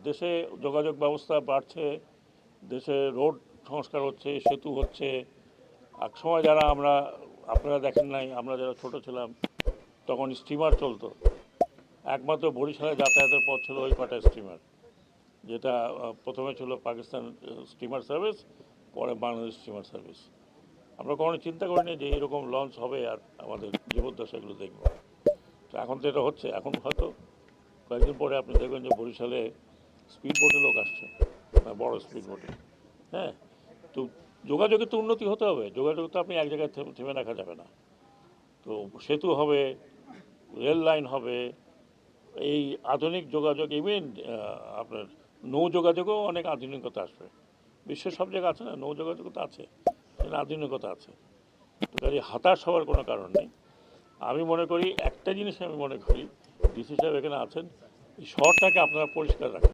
দেশে যোগাযোগ ব্যবস্থা বাড়ছে, দেশে রোড সংস্কার হচ্ছে, সেতু হচ্ছে। এক সময় যারা আপনারা দেখেন নাই, আমরা যারা ছোট ছিলাম তখন স্টিমার চলতো। একমাত্র বরিশালে যাতায়াতের পথ ছিল ওই কটা স্টিমার, যেটা প্রথমে ছিল পাকিস্তান স্টিমার সার্ভিস, পরে বাংলাদেশ স্টিমার সার্ভিস। আমরা কখনো চিন্তা করিনি যে এরকম লঞ্চ হবে আর আমাদের জীবদ্দশা এগুলো দেখবো। তো এখন তো এটা হচ্ছে। এখন হয়তো কয়েকদিন পরে আপনি দেখবেন যে বরিশালে স্পিড বোটে লোক আসছে, বড় স্পিড বোটে। হ্যাঁ, তো যোগাযোগের তো উন্নতি হতে হবে। যোগাযোগ তো আপনি এক জায়গায় থেমে রাখা যাবে না। তো সেতু হবে, রেল লাইন হবে, এই আধুনিক যোগাযোগ, ইভেন আপনার নৌ যোগাযোগেও অনেক আধুনিকতা আসবে। বিশ্বের সব জায়গায় আছে না, নৌ যোগাযোগ তো আছে, সেখানে আধুনিকতা আছে। তো কাজে হতাশ হওয়ার কোনো কারণ নেই। আমি মনে করি একটা জিনিস, আমি মনে করি ডিসি সাহেব এখানে আছেন, এই শহরটাকে আপনারা পরিষ্কার রাখেন।